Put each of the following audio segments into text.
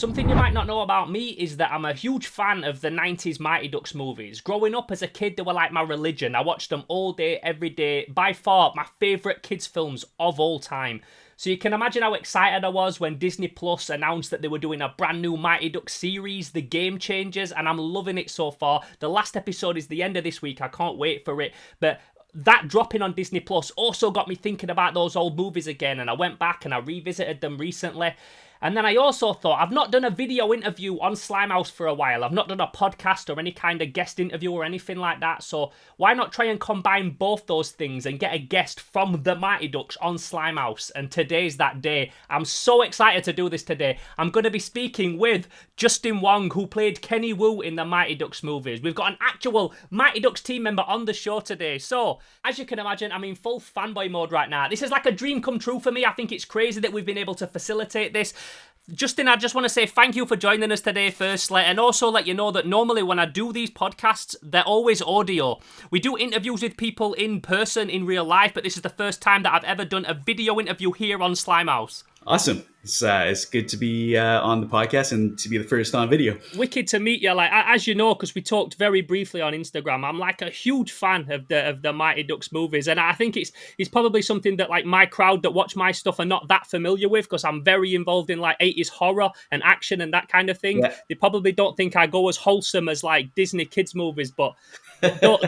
Something you might not know about me is that I'm a huge fan of the 90s Mighty Ducks movies. Growing up as a kid, they were like my religion. I watched them all day, every day. By far, my favourite kids' films of all time. So you can imagine how excited I was when Disney Plus announced that they were doing a brand new Mighty Ducks series, The Game Changers, and I'm loving it so far. The last episode is the end of this week. I can't wait for it. But that dropping on Disney Plus also got me thinking about those old movies again, and I went back and I revisited them recently. And then I also thought, I've not done a video interview on Slimehouse for a while. I've not done a podcast or any kind of guest interview or anything like that. So why not try and combine both those things and get a guest from the Mighty Ducks on Slimehouse? And today's that day. I'm so excited to do this today. I'm going to be speaking with Justin Wong, who played Kenny Wu in the Mighty Ducks movies. We've got an actual Mighty Ducks team member on the show today. So, as you can imagine, I'm in full fanboy mode right now. This is like a dream come true for me. I think it's crazy that we've been able to facilitate this. Justin, I just want to say thank you for joining us today, firstly, and also let you know that normally when I do these podcasts, they're always audio. We do interviews with people in person, in real life, but this is the first time that I've ever done a video interview here on Slimehouse. Awesome. It's good to be on the podcast and to be the first on video. Wicked to meet you. Like, as you know, because we talked very briefly on Instagram, I'm like a huge fan of the Mighty Ducks movies, and I think it's probably something that like my crowd that watch my stuff are not that familiar with, because I'm very involved in like 80s horror and action and that kind of thing. Yeah. They probably don't think I go as wholesome as like Disney kids movies, but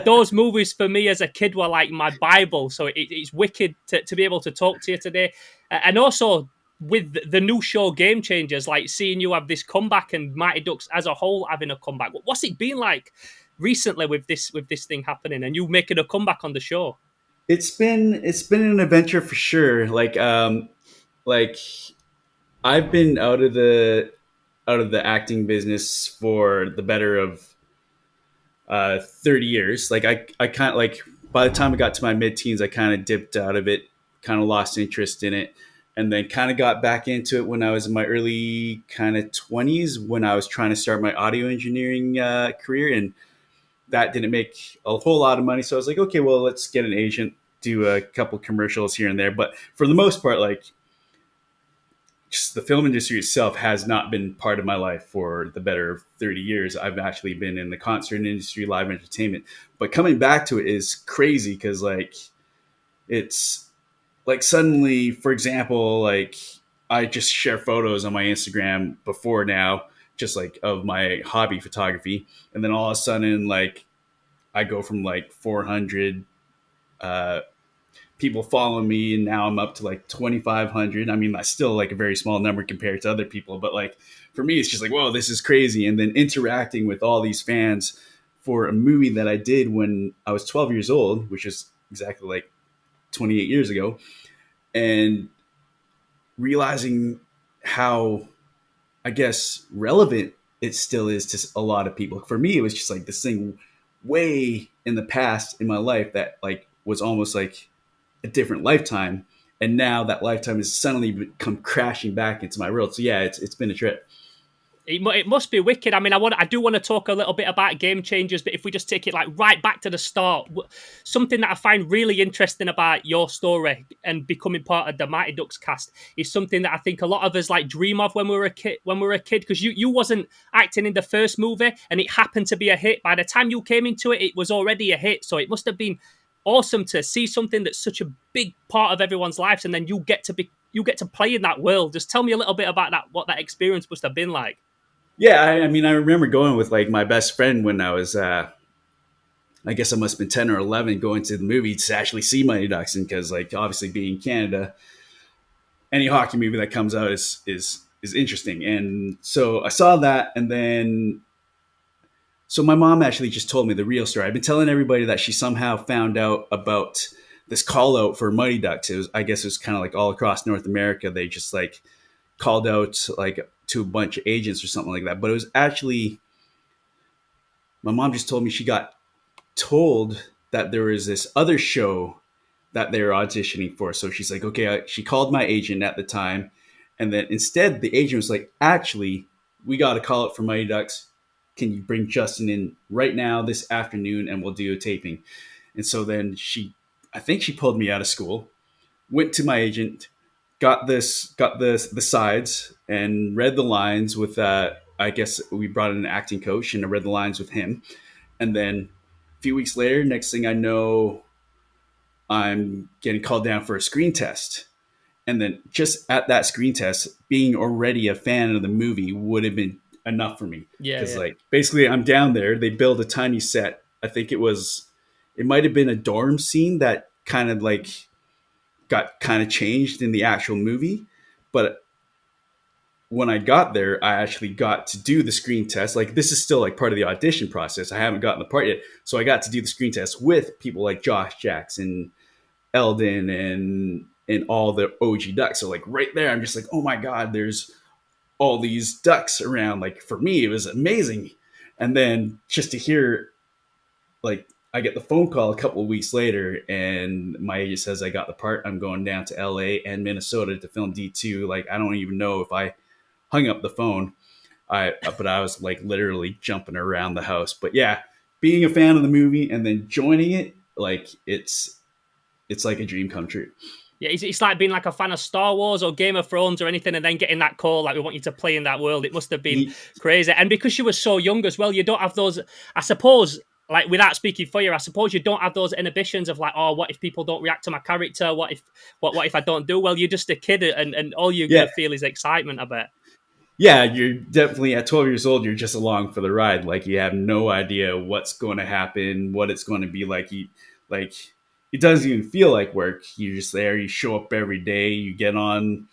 those movies for me as a kid were like my Bible. So it's wicked to be able to talk to you today, and also with the new show Game Changers, like seeing you have this comeback and Mighty Ducks as a whole having a comeback. What's it been like recently with this thing happening and you making a comeback on the show? It's been an adventure for sure. Like I've been out of the acting business for the better of 30 years. Like I kind of like by the time I got to my mid-teens, I kind of dipped out of it, kind of lost interest in it. And then kind of got back into it when I was in my early kind of 20s, when I was trying to start my audio engineering career. And that didn't make a whole lot of money. So I was like, okay, well, let's get an agent, do a couple commercials here and there. But for the most part, like just the film industry itself has not been part of my life for the better of 30 years. I've actually been in the concert industry, live entertainment. But coming back to it is crazy because like it's like suddenly, for example, like I just share photos on my Instagram before now, just like of my hobby photography. And then all of a sudden, like I go from like 400 people following me. And now I'm up to like 2,500. I mean, that's still like a very small number compared to other people. But like for me, it's just like, whoa, this is crazy. And then interacting with all these fans for a movie that I did when I was 12 years old, which is exactly like 28 years ago, and realizing how, I guess, relevant it still is to a lot of people. For me, it was just like this thing way in the past in my life that like was almost like a different lifetime. And now that lifetime has suddenly come crashing back into my world. So yeah, it's been a trip. It must be wicked. I mean, I do want to talk a little bit about Game Changers, but if we just take it like right back to the start, something that I find really interesting about your story and becoming part of the Mighty Ducks cast is something that I think a lot of us like dream of when we were a kid. Because you wasn't acting in the first movie, and it happened to be a hit. By the time you came into it, it was already a hit. So it must have been awesome to see something that's such a big part of everyone's lives, and then you get to play in that world. Just tell me a little bit about that, what that experience must have been like. Yeah, I mean, I remember going with like my best friend when I was, I guess I must have been 10 or 11, going to the movie to actually see Mighty Ducks. And because like obviously being in Canada, any hockey movie that comes out is interesting. And so I saw that, and then so my mom actually just told me the real story. I've been telling everybody that she somehow found out about this call out for Mighty Ducks. I guess it was kind of like all across North America. They just like called out like to a bunch of agents or something like that. But it was actually, my mom just told me she got told that there was this other show that they were auditioning for. So she's like, okay, she called my agent at the time. And then instead the agent was like, actually, we got a call out for Mighty Ducks. Can you bring Justin in right now this afternoon and we'll do a taping? And so then I think she pulled me out of school, went to my agent, got the sides and read the lines with I guess we brought in an acting coach and I read the lines with him. And then a few weeks later, next thing I know, I'm getting called down for a screen test. And then just at that screen test, being already a fan of the movie would have been enough for me. Yeah, Because yeah. like basically I'm down there, they build a tiny set. I think it might have been a dorm scene that kind of like got kind of changed in the actual movie. But when I got there, I actually got to do the screen test. Like this is still like part of the audition process. I haven't gotten the part yet. So I got to do the screen test with people like Josh Jackson, Eldon, and all the OG ducks. So like right there, I'm just like, oh my God, there's all these ducks around. Like for me, it was amazing. And then just to hear like I get the phone call a couple of weeks later and my agent says I got the part. I'm going down to LA and Minnesota to film D2. Like I don't even know if I hung up the phone. But I was like literally jumping around the house. But yeah, being a fan of the movie and then joining it, like it's like a dream come true. Yeah, it's like being like a fan of Star Wars or Game of Thrones or anything, and then getting that call like we want you to play in that world. It must have been crazy. And because you were so young as well, you don't have those. I suppose, like without speaking for you, I suppose you don't have those inhibitions of like, oh, what if people don't react to my character? What if I don't do well? You're just a kid, and all you're Yeah, gonna feel is excitement. I bet. yeah, you're definitely at 12 years old. You're just along for the ride. Like you have no idea what's going to happen, what it's going to be like. Like it doesn't even feel like work. You're just there. You show up every day. You get on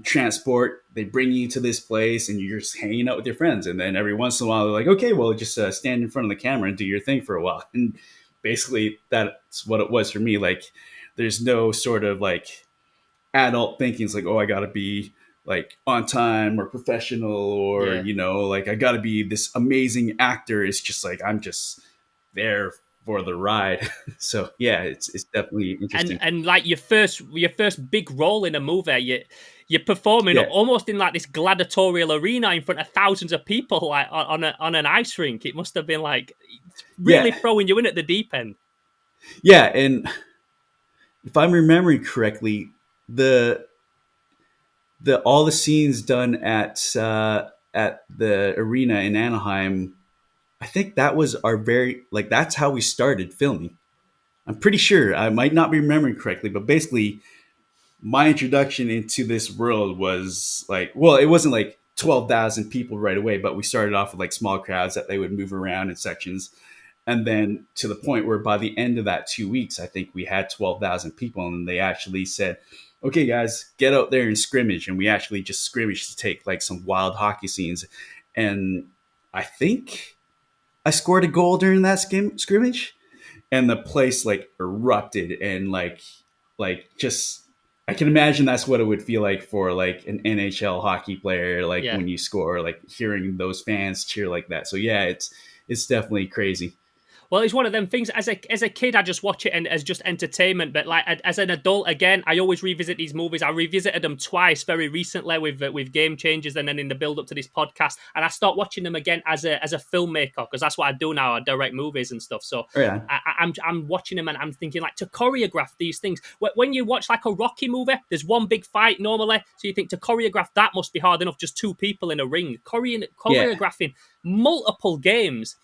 transport. They bring you to this place, and you're just hanging out with your friends. And then every once in a while, they're like, "Okay, well, just stand in front of the camera and do your thing for a while." And basically, that's what it was for me. Like, there's no sort of like adult thinking. It's like, oh, I got to be like on time or professional or Yeah. like I got to be this amazing actor. It's just like I'm just there for the ride. So yeah, it's definitely interesting. And like your first big role in a movie, you're performing Yeah, almost in like this gladiatorial arena in front of thousands of people, like on an ice rink. It must have been like really yeah, throwing you in at the deep end. yeah. And if I'm remembering correctly, the the all the scenes done at the arena in Anaheim, I think that was our very like that's how we started filming. I'm pretty sure I might not be remembering correctly, but basically my introduction into this world was like, well, it wasn't like 12,000 people right away, but we started off with like small crowds that they would move around in sections. And then to the point where by the end of that 2 weeks, I think we had 12,000 people. And they actually said, okay, guys, get out there and scrimmage. And we actually just scrimmaged to take like some wild hockey scenes. And I think I scored a goal during that scrimmage and the place like erupted and like just I can imagine that's what it would feel like for like an NHL hockey player, like Yeah. when you score, like hearing those fans cheer like that. So yeah, it's definitely crazy. Well, it's one of them things. As a kid, I just watch it and as just entertainment. But like as an adult, again, I always revisit these movies. I revisited them twice very recently with Game Changers, and then in the build up to this podcast. And I start watching them again as a filmmaker because that's what I do now. I direct movies and stuff. So Oh, yeah, I'm watching them and I'm thinking like to choreograph these things. When you watch like a Rocky movie, there's one big fight normally, so you think to choreograph that must be hard enough. Just two people in a ring. yeah. Choreographing multiple games.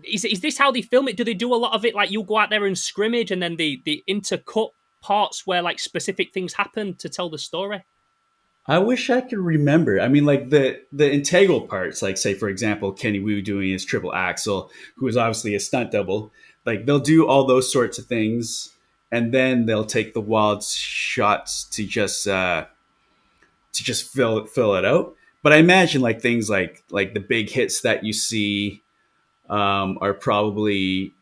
Is this how they film it? Do they do a lot of it like you go out there and scrimmage and then the intercut parts where like specific things happen to tell the story? I wish I could remember. I mean, like the integral parts, like say for example, Kenny Wu doing his triple axel, who is obviously a stunt double. Like they'll do all those sorts of things, and then they'll take the wild shots to just fill it out. But I imagine like things like the big hits that you see are probably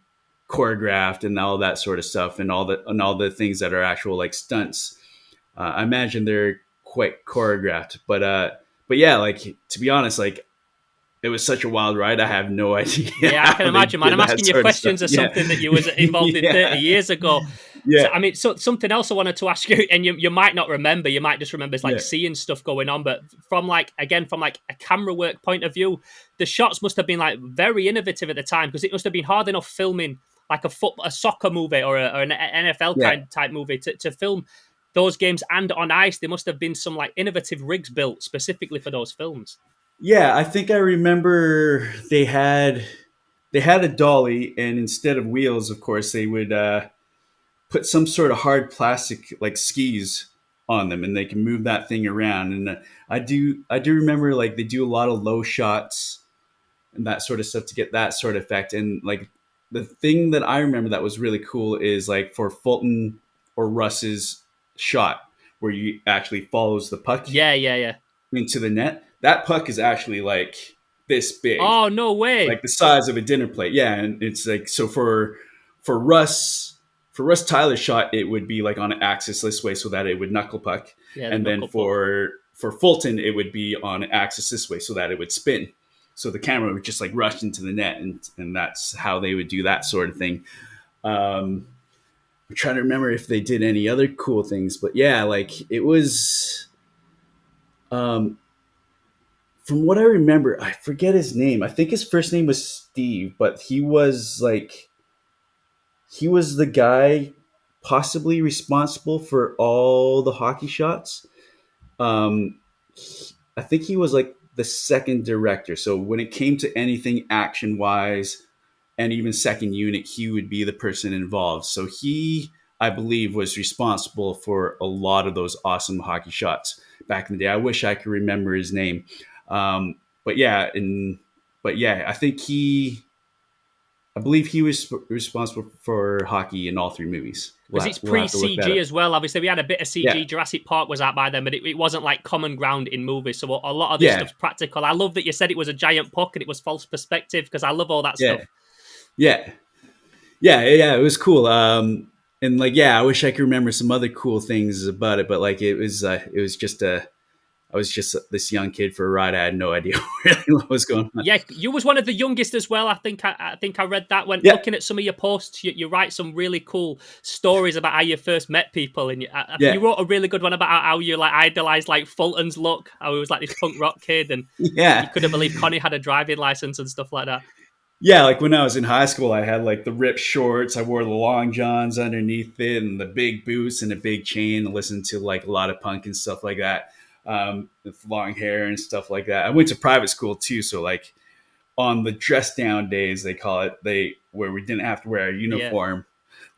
choreographed and all that sort of stuff, and all the things that are actual like stunts. I imagine they're quite choreographed, but yeah, like to be honest, like it was such a wild ride. I have no idea Yeah, I can how they imagine, man. did I'm that asking you sort of stuff. questions of Yeah, something that you was involved in yeah, 30 years ago. So, yeah, I mean, something else I wanted to ask you, and you might not remember, you might just remember it's like yeah, seeing stuff going on, but from like, again, from like a camera work point of view, the shots must have been like very innovative at the time because it must have been hard enough filming like a soccer movie or an NFL yeah. kind type movie to film. those games and on ice, there must have been some like innovative rigs built specifically for those films. Yeah, I think I remember they had a dolly, and instead of wheels, of course, they would put some sort of hard plastic like skis on them, and they can move that thing around. And I do remember like they do a lot of low shots and that sort of stuff to get that sort of effect. And like the thing that I remember that was really cool is like for Fulton or Russ's shot where you actually follows the puck Yeah, yeah, yeah. into the net. That puck is actually like this big, Oh, no way. like the size of a dinner plate. Yeah, and it's like so for Russ for Russ Tyler's shot, it would be like on an axis this way so that it would knuckle puck, Yeah, the and then knuckle puck. for Fulton, it would be on an axis this way so that it would spin. So the camera would just like rush into the net, and that's how they would do that sort of thing. I'm trying to remember if they did any other cool things, but yeah, like it was. Um, from what I remember, I forget his name. I think his first name was Steve, but he was the guy possibly responsible for all the hockey shots. I think he was like the second director. So when it came to anything action wise and even second unit, he would be the person involved. So he, I believe, was responsible for a lot of those awesome hockey shots back in the day. I wish I could remember his name. Um, but yeah, I think I believe he was responsible for hockey in all three movies. Because it's We'll pre have to look that CG up. as well. Obviously, we had a bit of Yeah, CG. Jurassic Park was out by then, but it wasn't like common ground in movies. So a lot of this yeah, stuff's practical. I love that you said it was a giant puck and it was false perspective because I love all that yeah, stuff. yeah, yeah. It was cool. And like, yeah, I wish I could remember some other cool things about it, but like, it was just I was just this young kid for a ride. I had no idea really what was going on. Yeah, you was one of the youngest as well. I think I read that when Yeah, looking at some of your posts. You write some really cool stories about how you first met people, and you yeah, wrote a really good one about how you like idolized like Fulton's look. How he was like this punk rock kid, and you yeah. couldn't believe Connie had a driving license and stuff like that. Yeah, like when I was in high school, I had like the ripped shorts. I wore the long johns underneath it, and the big boots and a big chain. And listened to like a lot of punk and stuff like that, with long hair and stuff like that. I went to private school too, so like on the dress down days, they call it, they where we didn't have to wear a Yeah. uniform.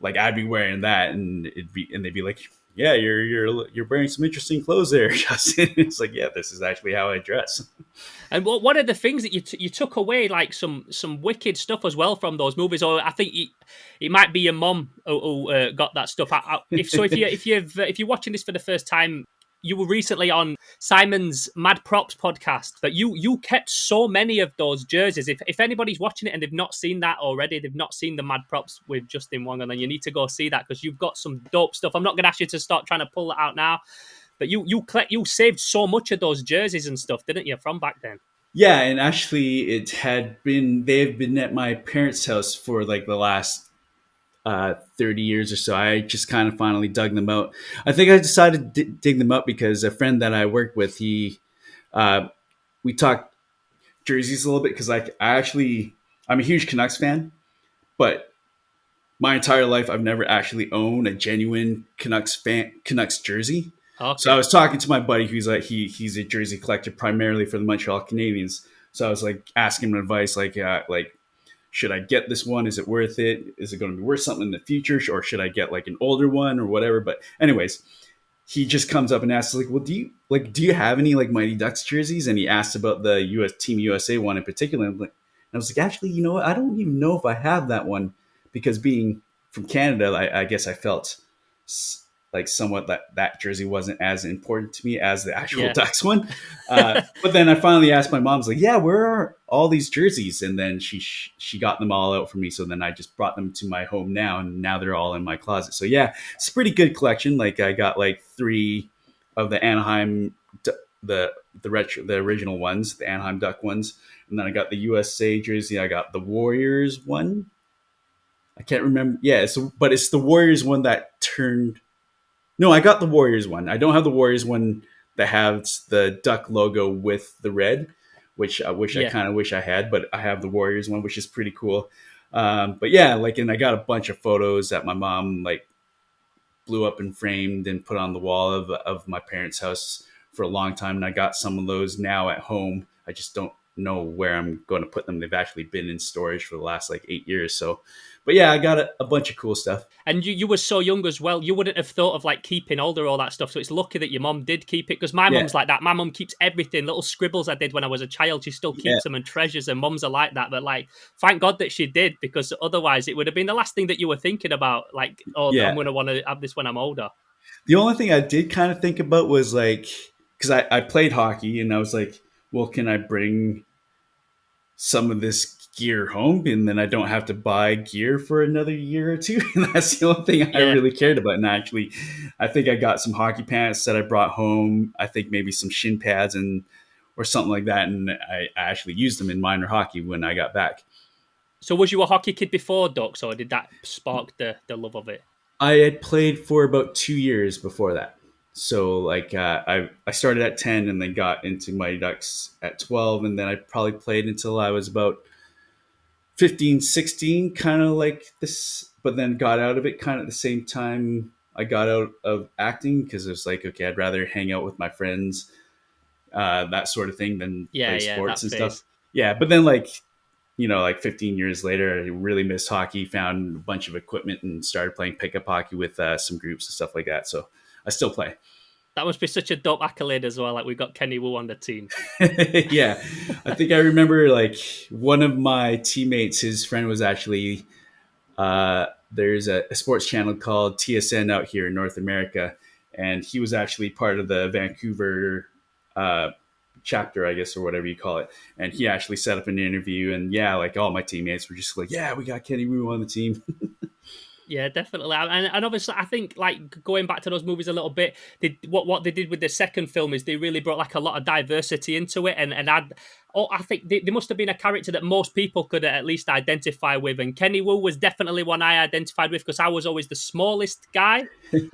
Like I'd be wearing that, and they'd be like, "Yeah, you're wearing some interesting clothes there, Justin." It's like, yeah, this is actually how I dress. And what are the things that you took away, like some wicked stuff as well from those movies? Or I think it might be your mom who got that stuff. If so, if you're watching this for the first time, you were recently on Simon's Mad Props podcast, but you kept so many of those jerseys. If anybody's watching it and they've not seen that already, they've not seen the Mad Props with Justin Wong, and then you need to go see that because you've got some dope stuff. I'm not going to ask you to start trying to pull that out now, but you saved so much of those jerseys and stuff, didn't you, from back then? Yeah, and actually, they've been at my parents' house for like the last 30 years or so. I just kind of finally dug them out. I think I decided to dig them up because a friend that I worked with, uh, we talked jerseys a little bit because I'm a huge Canucks fan, but my entire life I've never actually owned a genuine Canucks jersey. So I Okay. was talking to my buddy who's like he's a jersey collector primarily for the Montreal Canadiens. So I was like asking him advice like should I get this one? Is it worth it? Is it going to be worth something in the future, or should I get like an older one or whatever? But anyways, he just comes up and asks like, well, do you have any like Mighty Ducks jerseys? And he asked about the U.S. Team USA one in particular. And I was like, actually, you know what? I don't even know if I have that one because being from Canada, I guess I felt like somewhat that jersey wasn't as important to me as the actual Yeah. Ducks one. But then I finally asked my mom, I was like, yeah, where are all these jerseys? And then she got them all out for me. So then I just brought them to my home now, and now they're all in my closet. So yeah, it's a pretty good collection. Like I got like 3 of the Anaheim, the original ones, the Anaheim Duck ones, and then I got the USA jersey. I got the Warriors one. I can't remember. Yeah, but it's the Warriors one that turned. No, I got the Warriors one. I don't have the Warriors one that has the duck logo with the red, which I Yeah. kind of wish I had, but I have the Warriors one, which is pretty cool. But yeah, like, and I got a bunch of photos that my mom like blew up and framed and put on the wall of my parents' house for a long time. And I got some of those now at home. I just don't know where I'm going to put them. They've actually been in storage for the last like 8 years. So, but yeah, I got a bunch of cool stuff. And you were so young as well. You wouldn't have thought of like keeping all that stuff. So it's lucky that your mom did keep it, because my Yeah. mum's like that. My mum keeps everything, little scribbles I did when I was a child. She still Yeah. keeps them and treasures. And mums are like that. But like, thank God that she did, because otherwise it would have been the last thing that you were thinking about. Like, oh, I'm Yeah. going to want to have this when I'm older. The only thing I did kind of think about was like, because I played hockey and I was like, well, can I bring some of this gear home and then I don't have to buy gear for another year or two? And that's the only thing I Yeah. really cared about. And actually, I think I got some hockey pants that I brought home. I think maybe some shin pads and or something like that. And I actually used them in minor hockey when I got back. So was you a hockey kid before Ducks, or did that spark the love of it? I had played for about 2 years before that. So like I started at 10 and then got into Mighty Ducks at 12, and then I probably played until I was about 15, 16, kind of like this, but then got out of it kind of at the same time I got out of acting, because it was like, okay, I'd rather hang out with my friends, that sort of thing, than Yeah, play yeah, that sports and stuff. phase. Yeah, but then like, like 15 years later, I really missed hockey, found a bunch of equipment and started playing pickup hockey with some groups and stuff like that. So I still play. That must be such a dope accolade as well. Like, we've got Kenny Wu on the team. Yeah. I think I remember like one of my teammates, his friend was actually, there's a sports channel called TSN out here in North America. And he was actually part of the Vancouver chapter, I guess, or whatever you call it. And he actually set up an interview. And yeah, like all my teammates were just like, yeah, we got Kenny Wu on the team. Yeah, definitely, and obviously, I think like going back to those movies a little bit, what they did with the second film is they really brought like a lot of diversity into it, and I think they must have been a character that most people could at least identify with, and Kenny Wu was definitely one I identified with, because I was always the smallest guy.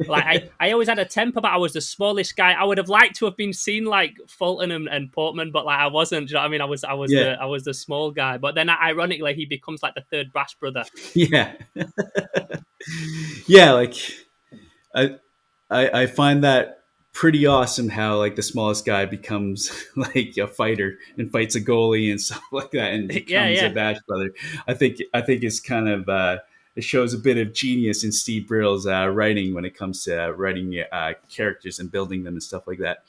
Like I always had a temper, but I was the smallest guy. I would have liked to have been seen like Fulton and Portman, but like I wasn't. Do you know what I mean? Yeah. I was the small guy. But then ironically, he becomes like the third brass brother. Yeah. Yeah. Like I, I find that pretty awesome how like the smallest guy becomes like a fighter and fights a goalie and stuff like that and Yeah, becomes a yeah. bash brother. I think it's kind of it shows a bit of genius in Steve Brill's writing when it comes to writing characters and building them and stuff like that.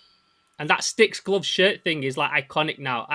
And that sticks glove shirt thing is like iconic now.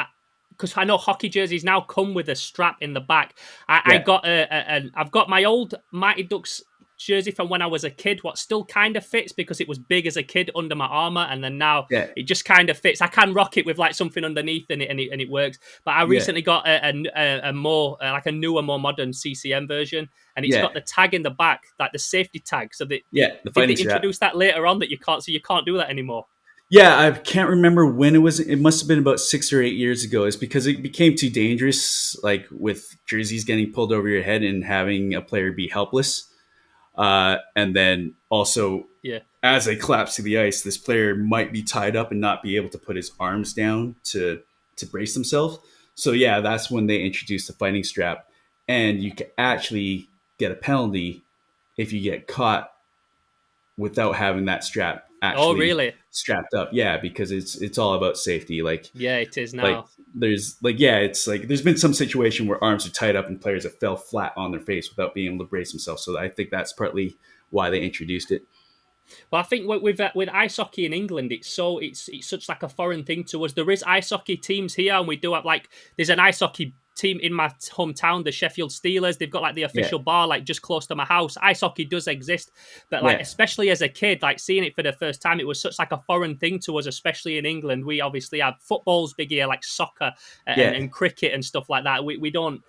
Because I know hockey jerseys now come with a strap in the back. I Yeah, got I've got my old Mighty Ducks jersey from when I was a kid, what still kind of fits because it was big as a kid under my armor, and then now yeah, it just kind of fits. I can rock it with like something underneath and it works. But I yeah, recently got a more like a newer, more modern CCM version, and it's yeah, got the tag in the back, like the safety tag. So yeah. The did they fighting strap. introduce that later on that you can't, so you can't do that anymore? Yeah, I can't remember when it was. It must have been about 6 or 8 years ago. It's because it became too dangerous, like with jerseys getting pulled over your head and having a player be helpless. And then also, Yeah. as they collapse to the ice, this player might be tied up and not be able to put his arms down to brace himself. So yeah, that's when they introduced the fighting strap, and you can actually get a penalty if you get caught without having that strap Oh, actually really? strapped up. Yeah, because it's all about safety. Yeah, it is Like now. there's like yeah, it's like there's been some situation where arms are tied up and players have fell flat on their face without being able to brace themselves. So I think that's partly why they introduced it. Well, I think with ice hockey in England, it's such like a foreign thing to us. There is ice hockey teams here, and we do have like there's an ice hockey team in my hometown, the Sheffield Steelers. They've got like the Yeah, official bar like just close to my house. Ice hockey does exist, but like yeah, especially as a kid, like seeing it for the first time, it was such like a foreign thing to us, especially in England. We obviously have football's big here, like soccer yeah, and cricket and stuff like that. We don't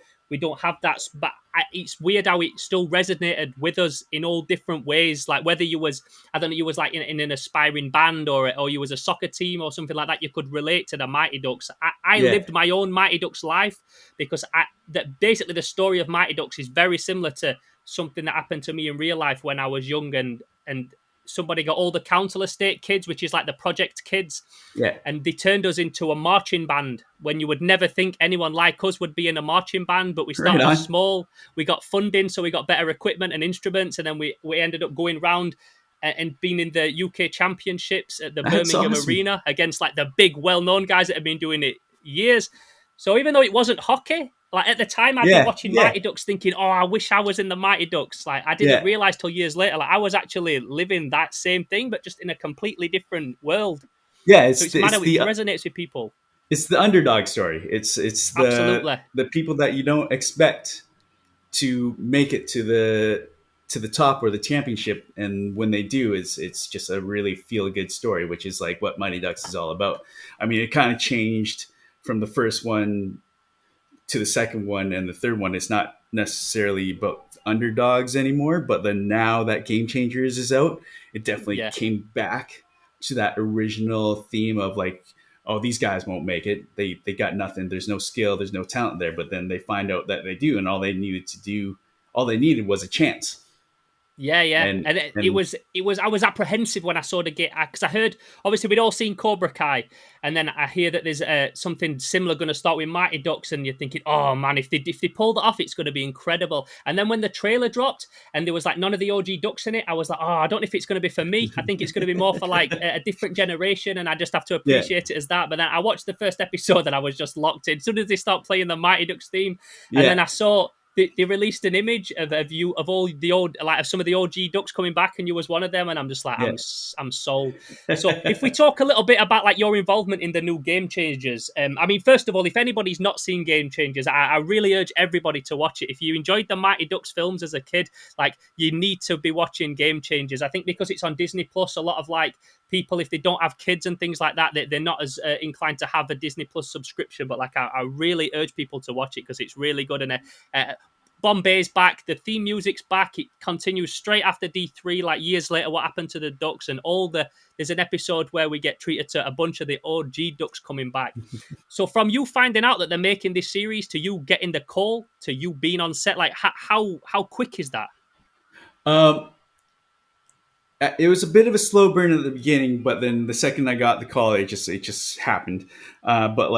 have that, but it's weird how it still resonated with us in all different ways. Like whether you was, I don't know, you was like in an aspiring band or you was a soccer team or something like that, you could relate to the Mighty Ducks. I yeah, lived my own Mighty Ducks life because that basically the story of Mighty Ducks is very similar to something that happened to me in real life when I was young, and somebody got all the council estate kids, which is like the project kids, yeah. and they turned us into a marching band when you would never think anyone like us would be in a marching band. But we Right started off on. small. We got funding, so we got better equipment and instruments, and then we ended up going round. and been in the UK Championships at the That's Birmingham awesome. Arena against like the big, well-known guys that have been doing it years. So even though it wasn't hockey, like at the time I'd be Yeah, watching yeah, Mighty Ducks thinking, oh, I wish I was in the Mighty Ducks. Like I didn't yeah. realize till years later, like I was actually living that same thing, but just in a completely different world. Yeah, So it's mad how it resonates with people. it's the underdog story. It's Absolutely. the people that you don't expect to make it to the top or the championship, and when they do, it's just a really feel good story, which is like what Mighty Ducks is all about. I mean, it kind of changed from the first one to the second one and the third one. It's not necessarily about underdogs anymore, but then now that Game Changers is out, it definitely Yeah. came back to that original theme of like, oh, these guys won't make it. They got nothing. There's no skill. There's no talent there. But then they find out that they do, and all they needed was a chance. Yeah, yeah, And and it and was it was I was apprehensive when I saw the game because I heard obviously we'd all seen Cobra Kai, and then I hear that there's something similar going to start with Mighty Ducks, and you're thinking, oh man, if they pull it off, it's going to be incredible. And then when the trailer dropped and there was like none of the OG Ducks in it, I was like, oh, I don't know if it's going to be for me. I think it's going to be more for like a different generation, and I just have to yeah, appreciate it as that. But then I watched the first episode and I was just locked in. As soon as they start playing the Mighty Ducks theme, and yeah, then I saw they released an image of you of all the old like of some of the OG Ducks coming back, and you was one of them, and I'm just like yeah. I'm sold. So if we talk a little bit about like your involvement in the new Game Changers, I mean, first of all, if anybody's not seen Game Changers, I really urge everybody to watch it. If you enjoyed the Mighty Ducks films as a kid, like you need to be watching Game Changers. I think because it's on Disney Plus, a lot of like people, if they don't have kids and things like that, they're not as inclined to have a Disney Plus subscription. But like I really urge people to watch it because it's really good. And Bombay's back, the theme music's back. It continues straight after D3, like years later, what happened to the Ducks and all the. There's an episode where we get treated to a bunch of the OG Ducks coming back. So from you finding out that they're making this series to you getting the call to you being on set, like how quick is that? Um, it was a bit of a slow burn at the beginning, but then the second I got the call, it just happened. But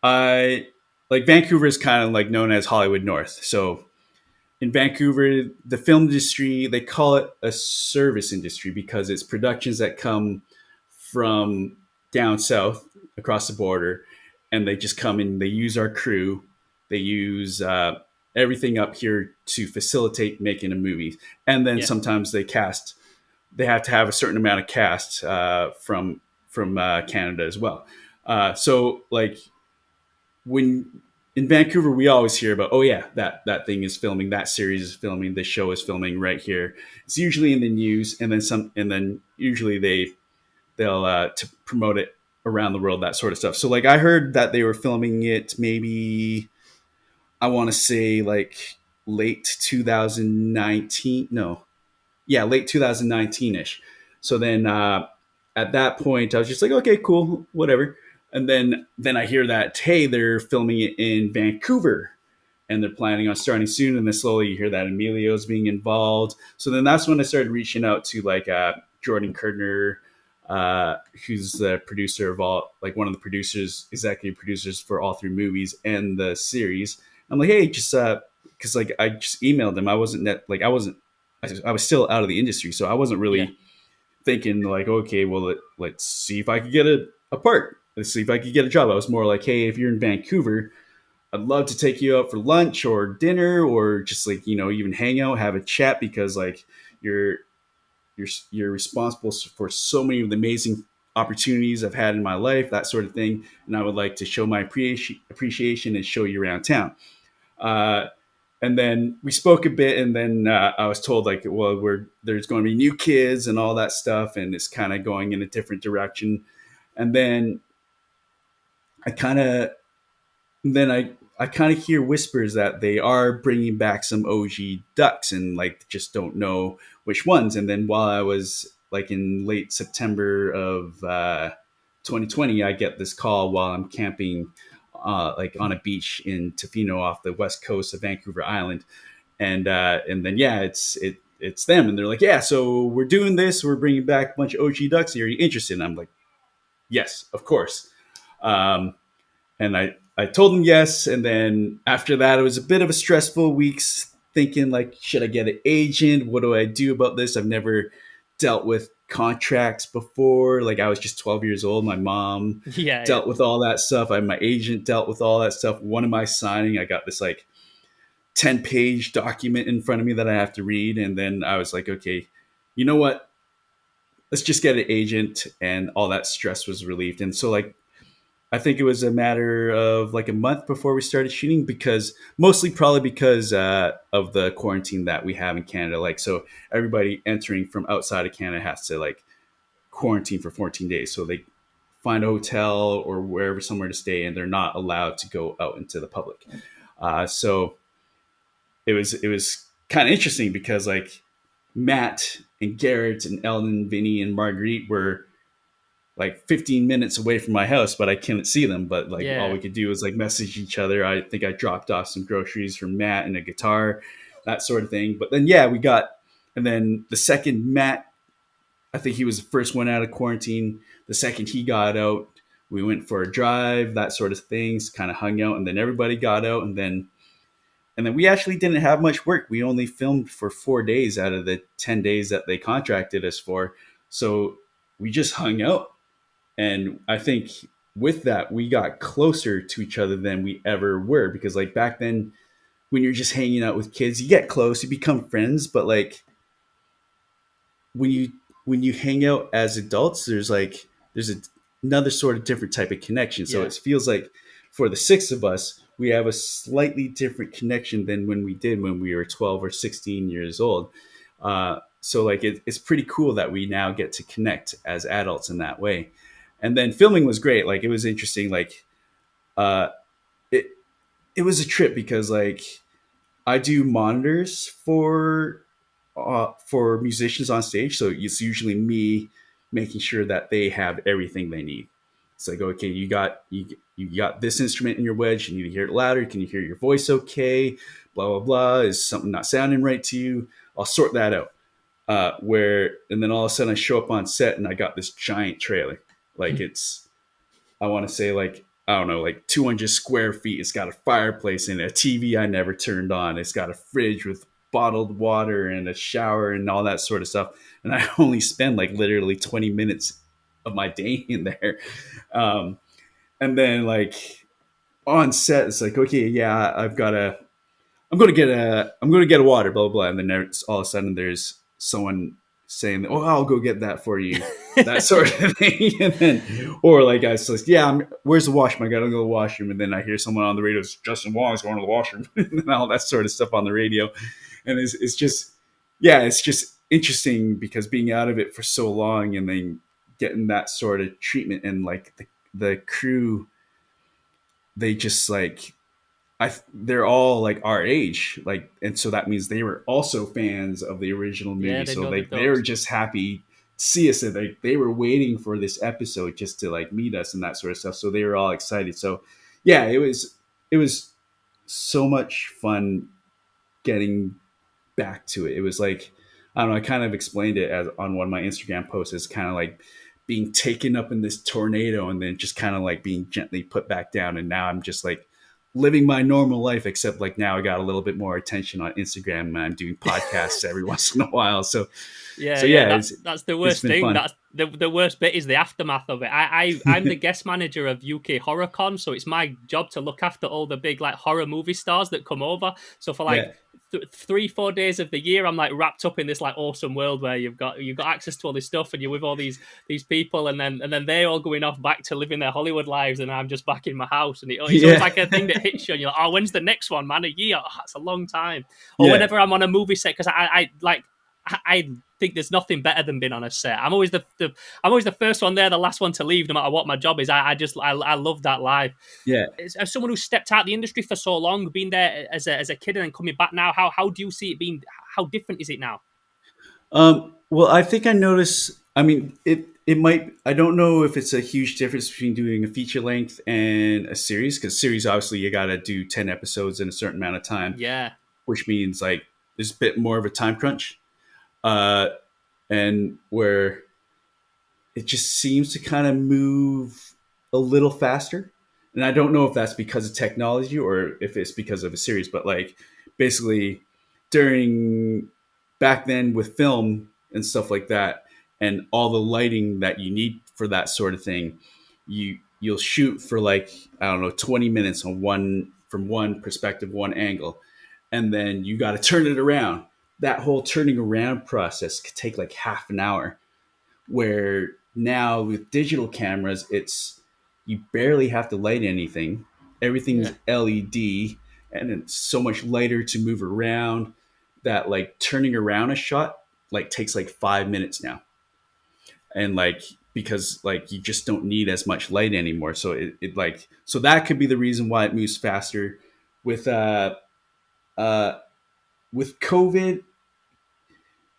I like Vancouver is kind of like known as Hollywood North. So in Vancouver, the film industry, they call it a service industry because it's productions that come from down south across the border, and they just come in. They use our crew. They use everything up here to facilitate making a movie, and then Yeah, sometimes they cast. They have to have a certain amount of cast from Canada as well. So like when in Vancouver, we always hear about, oh yeah, that thing is filming, that series is filming, this show is filming right here. It's usually in the news, and then usually they'll to promote it around the world, that sort of stuff. So like I heard that they were filming it maybe I want to say like late 2019, no, yeah, late 2019 ish. So then at that point, I was just like, okay, cool, whatever. And then I hear that hey, they're filming it in Vancouver, and they're planning on starting soon. And then slowly you hear that Emilio's being involved. So then that's when I started reaching out to like Jordan Kerner, who's the producer of all, like one of the producers, executive producers for all three movies and the series. I'm like, hey, just because like I just emailed them. I wasn't net, like I was still out of the industry, so I wasn't yeah, really thinking like, okay, well, let's see if I could get a part. Let's see if I could get a job. I was more like, hey, if you're in Vancouver, I'd love to take you out for lunch or dinner or just like, even hang out, have a chat because like you're you're responsible for so many of the amazing opportunities I've had in my life, that sort of thing. And I would like to show my appreciation and show you around town. Uh, and then we spoke a bit, and then I was told like, well, there's going to be new kids and all that stuff, and it's kind of going in a different direction. And then I kind of then I kind of hear whispers that they are bringing back some OG ducks, and like just don't know which ones. And then while I was like in late September of 2020, I get this call while I'm camping like on a beach in Tofino off the west coast of Vancouver Island, and then yeah, it's them, and they're like, yeah, so we're doing this, we're bringing back a bunch of OG ducks. Are you interested? And I'm like, yes, of course. Um, and I told him yes. And then after that, it was a bit of a stressful weeks thinking like, should I get an agent? What do I do about this? I've never dealt with contracts before. Like I was just 12 years old. My mom Yeah, yeah. dealt with all that stuff. My agent dealt with all that stuff. One of my signing, I got this like 10-page document in front of me that I have to read. And then I was like, okay, you know what? Let's just get an agent, and all that stress was relieved. And so like I think it was a matter of like a month before we started shooting, because mostly probably because of the quarantine that we have in Canada. Like, so everybody entering from outside of Canada has to like quarantine for 14 days. So they find a hotel or wherever somewhere to stay, and they're not allowed to go out into the public. So it was kind of interesting because like Matt and Garrett and Ellen, Vinny and Marguerite were like 15 minutes away from my house, but I couldn't see them. But like all Yeah. we could do was like message each other. I think I dropped off some groceries for Matt and a guitar, that sort of thing. But then yeah, and then the second Matt, I think he was the first one out of quarantine. The second he got out, we went for a drive, that sort of things, kind of hung out, and then everybody got out, and then we actually didn't have much work. We only filmed for 4 days out of the 10 days that they contracted us for. So we just hung out. And I think with that, we got closer to each other than we ever were, because like back then, when you're just hanging out with kids, you get close, you become friends. But like when you hang out as adults, another sort of different type of connection. So Yeah. it feels like for the six of us, we have a slightly different connection than when we did when we were 12 or 16 years old. So like it's pretty cool that we now get to connect as adults in that way. And then filming was great. Like it was interesting. Like uh, it it was a trip because like I do monitors for musicians on stage. So it's usually me making sure that they have everything they need. It's like, okay, you got this instrument in your wedge. You need to hear it louder. Can you hear your voice okay? Blah blah blah. Is something not sounding right to you? I'll sort that out. And then all of a sudden I show up on set and I got this giant trailer. Like I want to say like I don't know, like 200 square feet. It's got a fireplace in it, a TV I never turned on. It's got a fridge with bottled water and a shower and all that sort of stuff. And I only spend like literally 20 minutes of my day in there. Um, and then like on set, it's like, okay, yeah, I'm going to get a water, blah, blah, blah. And then all of a sudden there's someone saying, oh, I'll go get that for you. That sort of thing. And then, or like, I was like, yeah, where's the washroom? I got to go to the washroom. And then I hear someone on the radio, Justin Wong is going to the washroom and all that sort of stuff on the radio. And it's just, yeah, it's just interesting because being out of it for so long and then getting that sort of treatment, and like the crew, they just like, they're all like our age, like, and so that means they were also fans of the original Yeah, movie. they So know the like they were dogs. just happy to see us, and they were waiting for this episode just to like meet us and that sort of stuff. So they were all excited. So yeah, it was so much fun getting back to it. It was like, I don't know, I kind of explained it as on one of my Instagram posts as kind of like being taken up in this tornado and then just kind of like being gently put back down. And now I'm just like living my normal life, except like now I got a little bit more attention on Instagram and I'm doing podcasts every once in a while. So Yeah, so yeah, yeah, that's the it's worst been thing. fun. That's the worst bit is the aftermath of it. I'm the guest manager of UK HorrorCon, so it's my job to look after all the big like horror movie stars that come over. So for like Yeah. 3-4 days of the year, I'm like wrapped up in this like awesome world where you've got access to all this stuff and you're with all these people, and then they're all going off back to living their Hollywood lives, and I'm just back in my house, and it's always Yeah. like a thing that hits you, and you're like, oh, when's the next one, man? A year? Oh, that's a long time. Or Yeah. whenever I'm on a movie set, because I think there's nothing better than being on a set. I'm always I'm always the first one there, the last one to leave, no matter what my job is. I love that life. Yeah. As someone who stepped out of the industry for so long, being there as a kid and then coming back now, how do you see it being? How different is it now? Well, I think I notice. I mean, it might. I don't know if it's a huge difference between doing a feature length and a series, because series obviously you got to do 10 episodes in a certain amount of time, Yeah, which means like there's a bit more of a time crunch, uh, and where it just seems to kind of move a little faster. And I don't know if that's because of technology or if it's because of a series, but like basically during back then with film and stuff like that, and all the lighting that you need for that sort of thing. You'll shoot for like, I don't know, 20 minutes on one, from one perspective, one angle, and then you got to turn it around. That whole turning around process could take like half an hour, where now with digital cameras, it's, you barely have to light anything. Everything's Yeah. LED, and it's so much lighter to move around that like turning around a shot like takes like 5 minutes now. And like, because like you just don't need as much light anymore, so it like, so that could be the reason why it moves faster. With uh with COVID,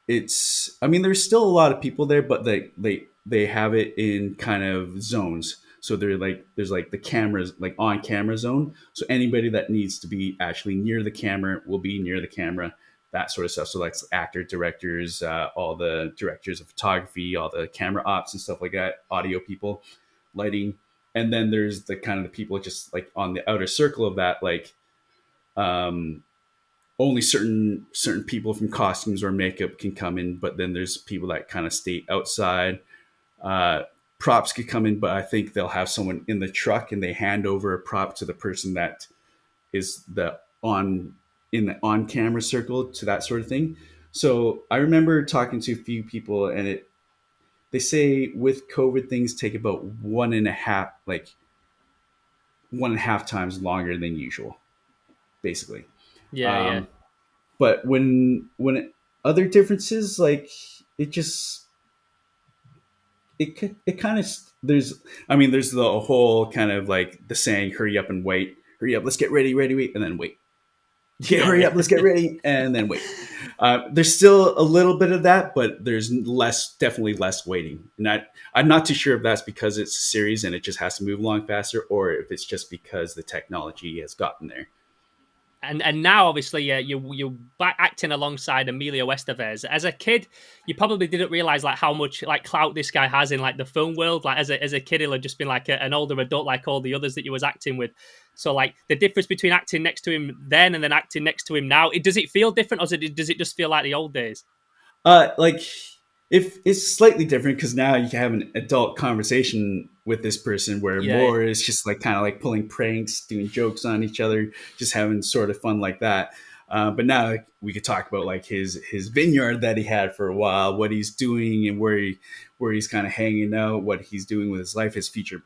it's, I mean, there's still a lot of people there, but they have it in kind of zones. So they're like, there's like the cameras, like on camera zone, so anybody that needs to be actually near the camera will be near the camera, that sort of stuff. So like actor directors, all the directors of photography, all the camera ops and stuff like that, audio people, lighting. And then there's the kind of the people just like on the outer circle of that, like um only certain people from costumes or makeup can come in, but then there's people that kind of stay outside. uh Props could come in, but I think they'll have someone in the truck and they hand over a prop to the person that is the on, in the on camera circle, to that sort of thing. So I remember talking to a few people, and it, they say with COVID things take about one and a half, like 1.5 times longer than usual, basically. Yeah, yeah. um but other differences, like, it just, it kind of, there's, I mean, there's the whole kind of like the saying, hurry up and wait, hurry up, let's get ready, ready, wait, and then wait, okay, Yeah, hurry yeah. up, let's get ready, and then wait. There's still a little bit of that, but there's less, definitely less waiting. And I'm not too sure if that's because it's a series and it just has to move along faster, or if it's just because the technology has gotten there. And now obviously you back acting alongside Emilio Estevez. As a kid, you probably didn't realize like how much like clout this guy has in like the film world. Like as a kid, he'll have just been like an older adult like all the others that you was acting with. So like the difference between acting next to him then and then acting next to him now, does it feel different, or does it just feel like the old days? Like, if it's slightly different because now you can have an adult conversation with this person, where Yeah, more is just like kind of like pulling pranks, doing jokes on each other, just having sort of fun like that. But now, like, we could talk about like his vineyard that he had for a while, what he's doing, and where he's kind of hanging out, what he's doing with his life, his future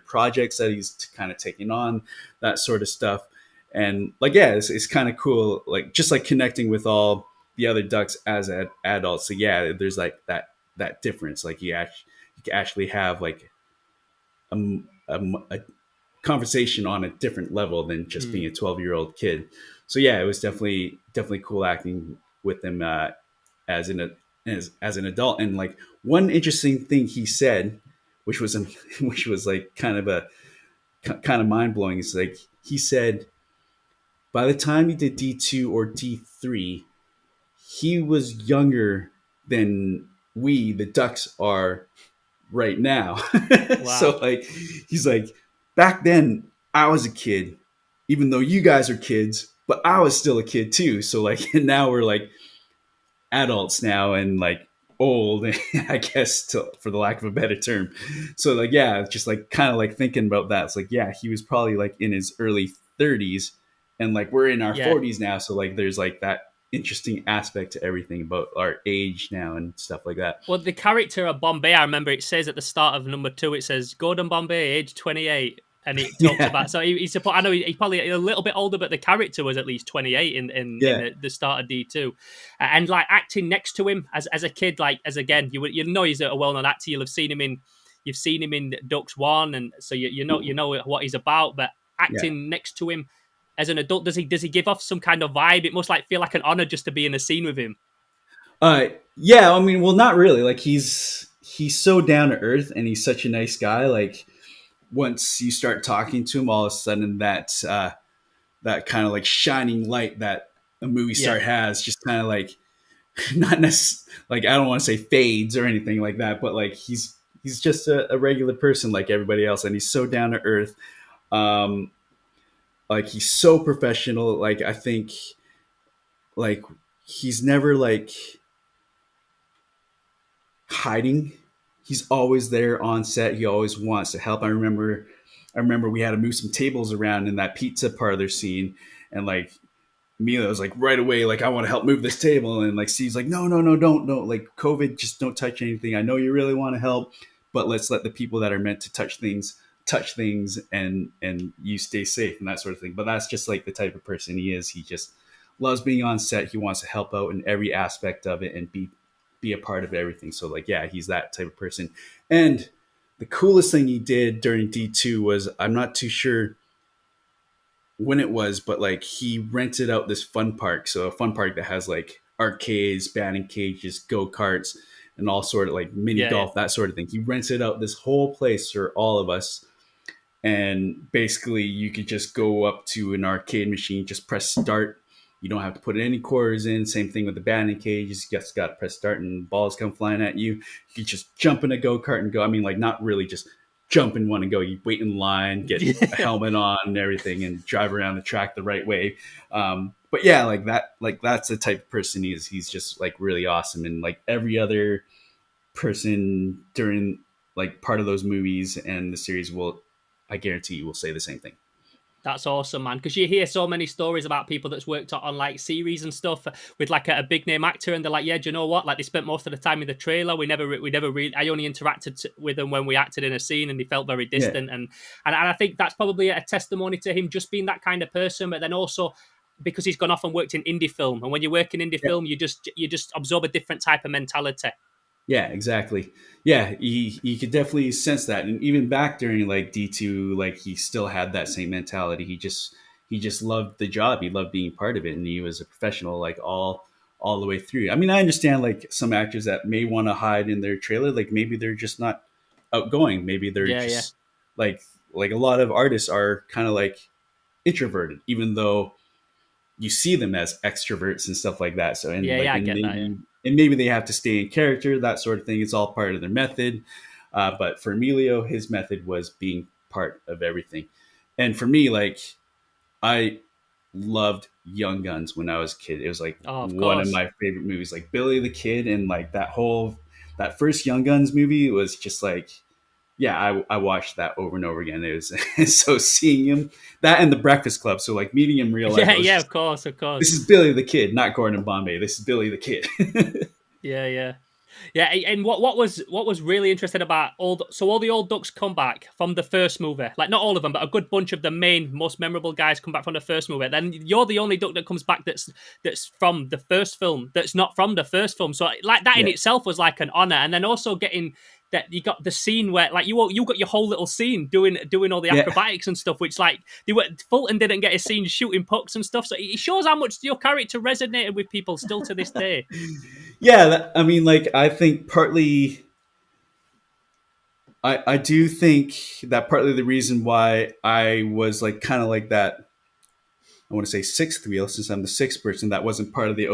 projects that he's kind of taking on, that sort of stuff. And like, yeah, it's kind of cool, like just like connecting with all the other ducks as adults. So yeah, there's like that difference. Like you can actually have like a, a conversation on a different level than just mm, being a 12-year-old kid. So yeah, it was definitely cool acting with him as an as an adult. And like, one interesting thing he said, which was which was like kind of a kind of mind blowing, is like, he said by the time he did D2 or D3, he was younger than we, the Ducks, are right now. wow. So like, he's like, back then I was a kid, even though you guys are kids, but I was still a kid too. So like, and now we're like adults now, and like old, I guess, for the lack of a better term. So like, yeah, just like kind of like thinking about that. It's like, yeah, he was probably like in his early 30s, and like we're in our Yeah. 40s now. So like, there's like that interesting aspect to everything about our age now and stuff like that. Well, the character of Bombay, I remember it says at the start of number 2, it says Gordon Bombay, age 28. And it talks Yeah, about, so he's I know he's probably a little bit older, but the character was at least 28 in yeah, the start of D2. And like acting next to him as a kid, like as again, you know he's a well known actor. You've seen him in Ducks 1, and so you know what he's about. But yeah. acting next to him as an adult, does he give off some kind of vibe? It must like feel like an honor just to be in a scene with him. Yeah, I mean, well, not really. Like, he's so down to earth, and he's such a nice guy. Like, once you start talking to him, all of a sudden that kind of like shining light that a movie Yeah. star has just kind of like, not necessarily, like, I don't want to say fades or anything like that, but like, he's just a regular person like everybody else, and he's so down to earth. Um, like, he's so professional. Like, I think, like, he's never like, hiding. He's always there on set. He always wants to help. I remember we had to move some tables around in that pizza parlor scene, and like Mila was like right away, like, I want to help move this table. And like Steve's like, no, no, no, don't. Like, COVID, just don't touch anything. I know you really want to help, but let's let the people that are meant to touch things, and you stay safe and that sort of thing. But that's just like the type of person he is. He just loves being on set. He wants to help out in every aspect of it and be a part of everything. So like, yeah, he's that type of person. And the coolest thing he did during D2 was, I'm not too sure when it was, but like he rented out this fun park. So a fun park that has like arcades, batting cages, go karts, and all sort of like mini Yeah, yeah. golf, that sort of thing. He rented out this whole place for all of us, and basically you could just go up to an arcade machine, just press start. You don't have to put any quarters in. Same thing with the batting cage. You just got to press start and balls come flying at you. You just jump in a go-kart and go. I mean, like, not really just jump in one and go. You wait in line, get a Yeah. helmet on and everything, and drive around the track the right way. But yeah, like that, like that's the type of person he is. He's just like really awesome. And like every other person during like part of those movies and the series will, I guarantee you, will say the same thing. That's awesome, man. Because you hear so many stories about people that's worked on like series and stuff with like a big name actor, and they're like, yeah, do you know what? Like they spent most of the time in the trailer. We never really. I only interacted with them when we acted in a scene, and they felt very Yeah, distant. And I think that's probably a testimony to him just being that kind of person. But then also because he's gone off and worked in indie film, and when you work in indie yeah, film, you just absorb a different type of mentality. yeah, exactly. Yeah, he could definitely sense that, and even back during like D2, like he still had that same mentality. He just loved the job. He loved being part of it, and he was a professional like all the way through. I mean, I understand like some actors that may want to hide in their trailer, like maybe they're just not outgoing. Maybe they're Yeah, yeah, just like like a lot of artists are kind of like introverted, even though you see them as extroverts and stuff like that. So and yeah, like yeah. I get that. Yeah. and maybe they have to stay in character, that sort of thing. It's all part of their method. But for Emilio, his method was being part of everything. And for me, like I loved Young Guns when I was a kid. It was like Oh, of one of course. my favorite movies, like Billy the Kid, and like that first Young Guns movie was just like, yeah, I watched that over and over again. It was so seeing him, that and the Breakfast Club. So like meeting him in real life, Yeah, I was yeah. just, Of course, of course. this is Billy the Kid, not Gordon Bombay. This is Billy the Kid. Yeah, yeah. Yeah, and what was really interesting about all the old Ducks come back from the first movie, like not all of them, but a good bunch of the main most memorable guys come back from the first movie. Then you're the only Duck that comes back that's from the first film, that's not from the first film. So like that in Yeah. itself was like an honor, and then also getting that you got the scene where like you got your whole little scene doing all the Yeah. acrobatics and stuff, which like they were Fulton didn't get a scene shooting pucks and stuff. So it shows how much your character resonated with people still to this day. Yeah. I mean, like, I think partly, I do think that partly the reason why I was like kind of like that, I want to say sixth wheel, since I'm the sixth person that wasn't part of the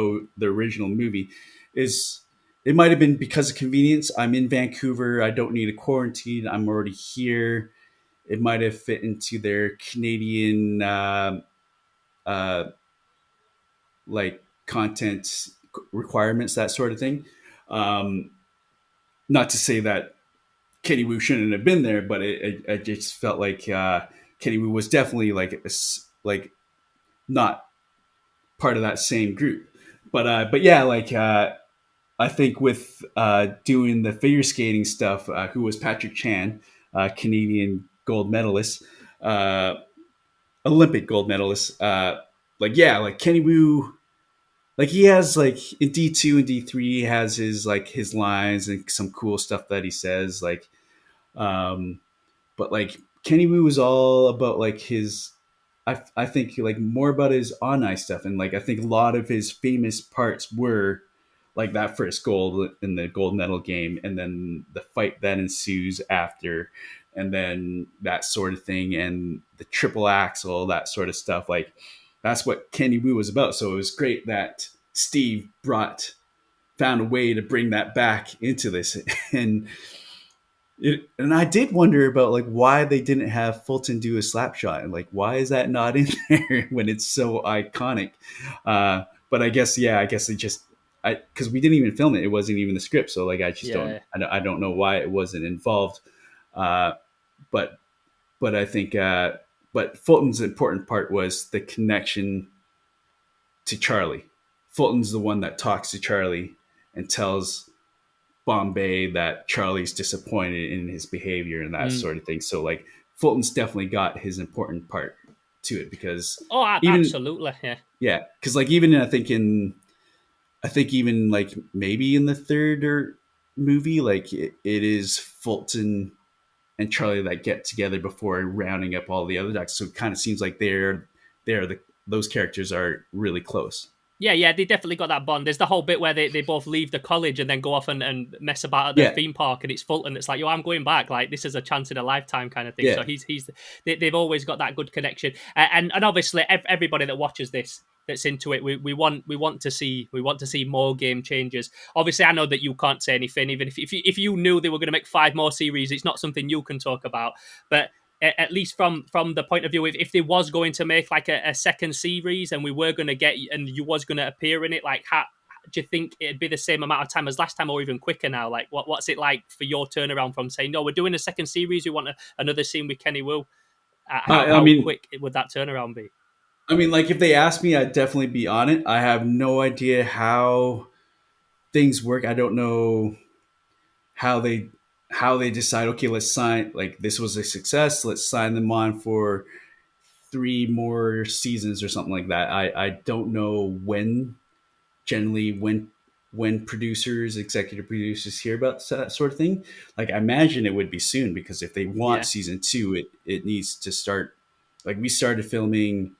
original movie, is it might have been because of convenience. I'm in Vancouver. I don't need a quarantine. I'm already here. It might have fit into their Canadian uh, like content requirements, that sort of thing. Um, Not to say that Kenny Wu shouldn't have been there, but I just felt like Kenny Wu was definitely like not part of that same group. But yeah, like I think with doing the figure skating stuff, who was Patrick Chan, Canadian gold medalist, uh, Olympic gold medalist. Like yeah, like Kenny Wu, like he has like in D2 and D3 he has his lines and some cool stuff that he says, like um but like Kenny Wu was all about like his, I think like more about his on ice stuff, and like I think a lot of his famous parts were like that first goal in the gold medal game, and then the fight that ensues after, and then that sort of thing, and the triple axel, that sort of stuff. Like that's what Kenny Wu was about. So it was great that Steve found a way to bring that back into this. And I did wonder about like why they didn't have Fulton do a slap shot, and like why is that not in there when it's so iconic? But I guess, yeah, I guess they just because we didn't even film it. It wasn't even the script. So like, I just Yeah. I don't know why it wasn't involved. Uh, but, but I think, but Fulton's important part was the connection to Charlie. Fulton's the one that talks to Charlie and tells Bombay that Charlie's disappointed in his behavior and that Mm. sort of thing. So like Fulton's definitely got his important part to it because Oh, even absolutely. Yeah. yeah, because like even I think even like maybe in the third or movie, like it is Fulton and Charlie that get together before rounding up all the other ducks. So it kind of seems like they're those characters are really close. Yeah, they definitely got that bond. There's the whole bit where they both leave the college and then go off and mess about at the Yeah, theme park, and it's Fulton. It's like, yo, I'm going back. Like, this is a chance in a lifetime kind of thing. So yeah. they've always got that good connection, and obviously everybody that watches this that's into it, we want to see more game changers. Obviously, I know that you can't say anything, even if you knew they were going to make 5 more series, it's not something you can talk about, but at least from the point of view, if there was going to make like a second series and we were going to get and you was going to appear in it, like how do you think it'd be the same amount of time as last time or even quicker now? Like what's it like for your turnaround from saying, no, we're doing a second series, we want another scene with Kenny Wu? I How mean, quick would that turnaround be? like if they asked me, I'd definitely be on it. I have no idea how things work. I don't know how they decide. Okay, let's sign. Like this was a success. Let's sign them on for 3 more seasons or something like that. I don't know generally when producers, executive producers hear about that sort of thing. Like I imagine it would be soon because if they want Yeah, season two, it needs to start. Like we started filming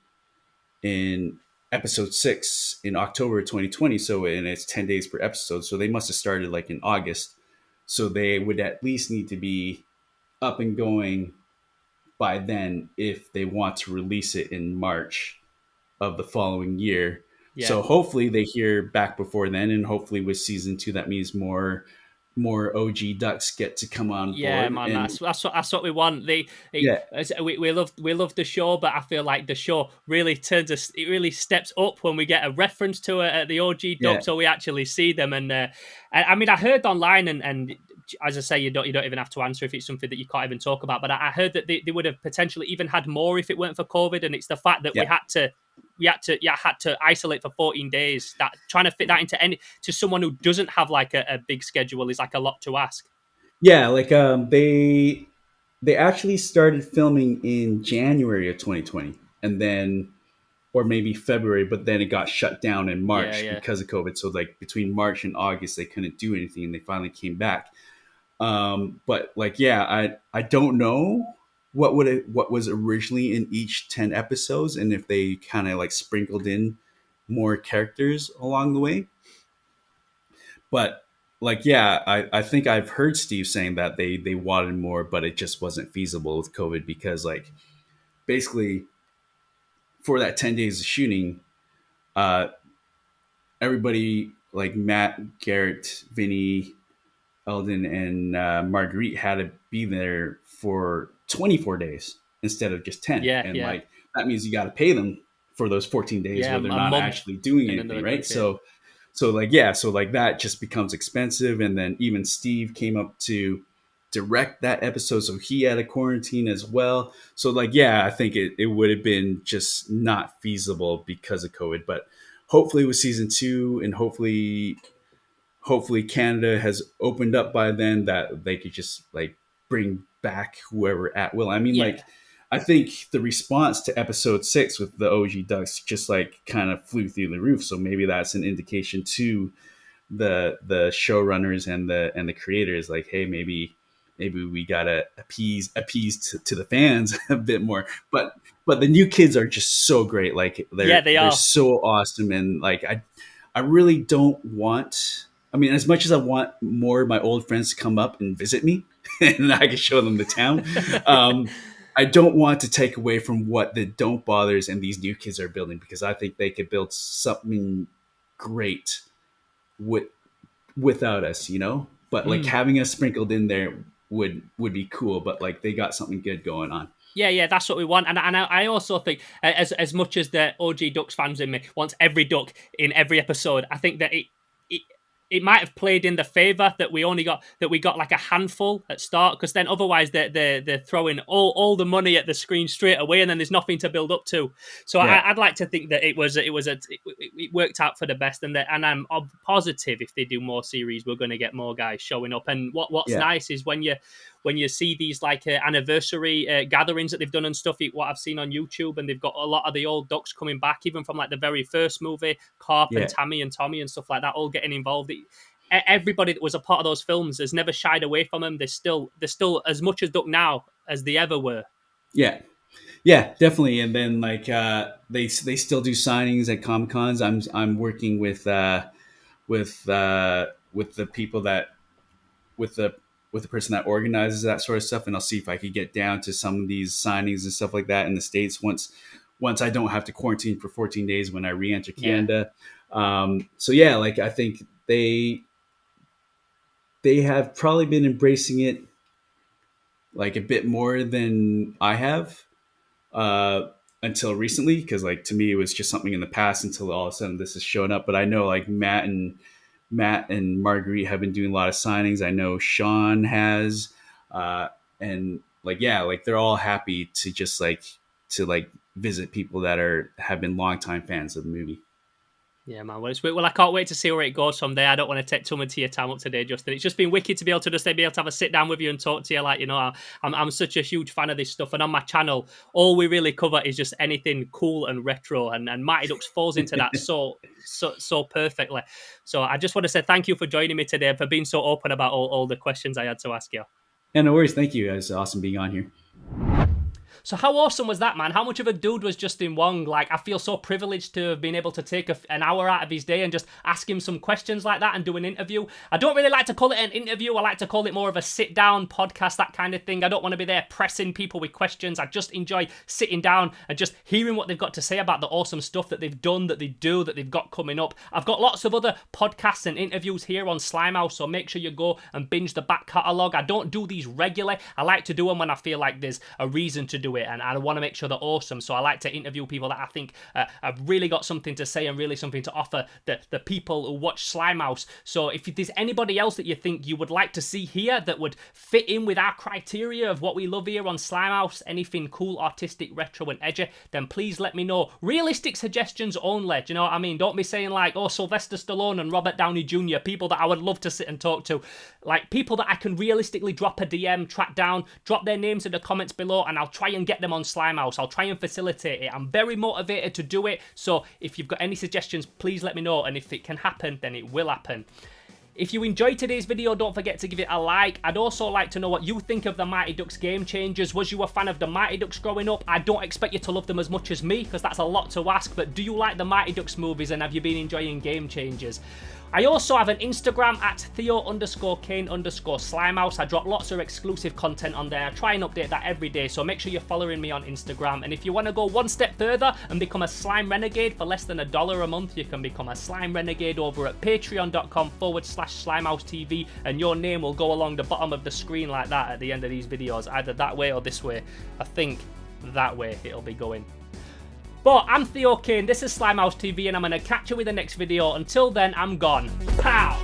in episode 6 in October 2020. So, and it's 10 days per episode. So they must have started like in August. So they would at least need to be up and going by then if they want to release it in March of the following year. yeah. So hopefully they hear back before then, and hopefully with season 2, that means more OG Ducks get to come on Yeah, board. man, And that's what we want. yeah, We love the show, but I feel like the show really it really steps up when we get a reference to it at the OG yeah, Duck, so we actually see them. And I mean, I heard online, and as I say, you don't even have to answer if it's something that you can't even talk about. But I heard that they would have potentially even had more if it weren't for COVID, and it's the fact that yeah. we had to isolate for 14 days. That trying to fit that into to someone who doesn't have like a big schedule is like a lot to ask. Yeah, like they actually started filming in January of 2020, and then or maybe February, but then it got shut down in Yeah, March yeah. because of COVID. So like between March and August, they couldn't do anything, and they finally came back. But like, yeah, I don't know what was originally in each 10 episodes, and if they kind of like sprinkled in more characters along the way. But like, yeah, I think I've heard Steve saying that they wanted more, but it just wasn't feasible with COVID because like basically for that 10 days of shooting, uh, everybody like Matt, Garrett, Vinny, Eldon, and Marguerite had to be there for 24 days instead of just 10. Yeah, And yeah, like that means you got to pay them for those 14 days yeah. where they're A not month, actually doing and then anything, they're going right? to pay. So like yeah, so like that just becomes expensive. And then even Steve came up to direct that episode, so he had a quarantine as well. So like yeah, I think it would have been just not feasible because of COVID. But hopefully with season 2, and hopefully Canada has opened up by then that they could just like bring back whoever at will. I mean, Yeah, like I think the response to episode 6 with the OG Ducks just like kind of flew through the roof. So maybe that's an indication to the showrunners and the creators, like, hey, maybe we gotta appease to the fans a bit more. But the new kids are just so great. Like yeah, they they're are. so awesome, and like I really don't want. I mean, as much as I want more of my old friends to come up and visit me, and I can show them the town, I don't want to take away from what the Don't Bothers and these new kids are building, because I think they could build something great with without us, you know. But like Mm. having us sprinkled in there would be cool. But like they got something good going on. Yeah, that's what we want, and I also think as much as the OG Ducks fans in me wants every duck in every episode, I think that it it might have played in the favour that we got like a handful at start, because then otherwise they're throwing all the money at the screen straight away, and then there's nothing to build up to. So Yeah. I'd like to think that it worked out for the best, and I'm positive if they do more series, we're going to get more guys showing up. And what's Yeah. nice is when you see these like anniversary gatherings that they've done and stuff, what I've seen on YouTube, and they've got a lot of the old Ducks coming back, even from like the very first movie, Carp and Yeah. Tammy and Tommy and stuff like that, all getting involved. Everybody that was a part of those films has never shied away from them. They're still as much as Duck now as they ever were. Yeah. Yeah, definitely. And then like they still do signings at Comic Cons. I'm working with the people that with the person that organizes that sort of stuff, and I'll see if I could get down to some of these signings and stuff like that in the States once I don't have to quarantine for 14 days when I re-enter Canada. So yeah, like I think they have probably been embracing it like a bit more than I have until recently, because like to me it was just something in the past until all of a sudden this is showing up. But I know like Matt and Marguerite have been doing a lot of signings. I know Sean has, and like yeah, like they're all happy to just like visit people that have been longtime fans of the movie. Yeah, man. Well, I can't wait to see where it goes from there. I don't want to take too much of your time up today, Justin. It's just been wicked to be able to have a sit down with you and talk to you. Like, you know, I'm such a huge fan of this stuff. And on my channel, all we really cover is just anything cool and retro. And Mighty Ducks falls into that so perfectly. So I just want to say thank you for joining me today, for being so open about all the questions I had to ask you. Yeah, no worries. Thank you. It was awesome being on here. So how awesome was that, man? How much of a dude was Justin Wong? Like, I feel so privileged to have been able to take an hour out of his day and just ask him some questions like that and do an interview. I don't really like to call it an interview. I like to call it more of a sit-down podcast, that kind of thing. I don't want to be there pressing people with questions. I just enjoy sitting down and just hearing what they've got to say about the awesome stuff that they've done, that they do, that they've got coming up. I've got lots of other podcasts and interviews here on Slimehouse, so make sure you go and binge the back catalogue. I don't do these regularly. I like to do them when I feel like there's a reason to do it, and I want to make sure they're awesome. So I like to interview people that I think have really got something to say and really something to offer the people who watch Slimehouse. So if there's anybody else that you think you would like to see here that would fit in with our criteria of what we love here on Slimehouse, anything cool, artistic, retro and edgy, then please let me know. Realistic suggestions only, do you know what I mean? Don't be saying like, oh, Sylvester Stallone and Robert Downey Jr., people that I would love to sit and talk to. Like people that I can realistically drop a DM, track down, drop their names in the comments below, and I'll try and get them on Slimehouse. I'll try and facilitate it. I'm very motivated to do it. So if you've got any suggestions, please let me know. And if it can happen, then it will happen. If you enjoyed today's video, don't forget to give it a like. I'd also like to know what you think of the Mighty Ducks Game Changers. Was you a fan of the Mighty Ducks growing up? I don't expect you to love them as much as me, because that's a lot to ask, but do you like the Mighty Ducks movies, and have you been enjoying Game Changers? I also have an Instagram at Theo_Kane_Slimehouse. I drop lots of exclusive content on there. I try and update that every day, so make sure you're following me on Instagram. And if you want to go one step further and become a Slime Renegade for less than $1 a month, you can become a Slime Renegade over at patreon.com/SlimehouseTV, and your name will go along the bottom of the screen like that at the end of these videos, either that way or this way. I think that way it'll be going. But I'm Theo Kane, this is Slimehouse TV, and I'm going to catch you with the next video. Until then, I'm gone. Pow!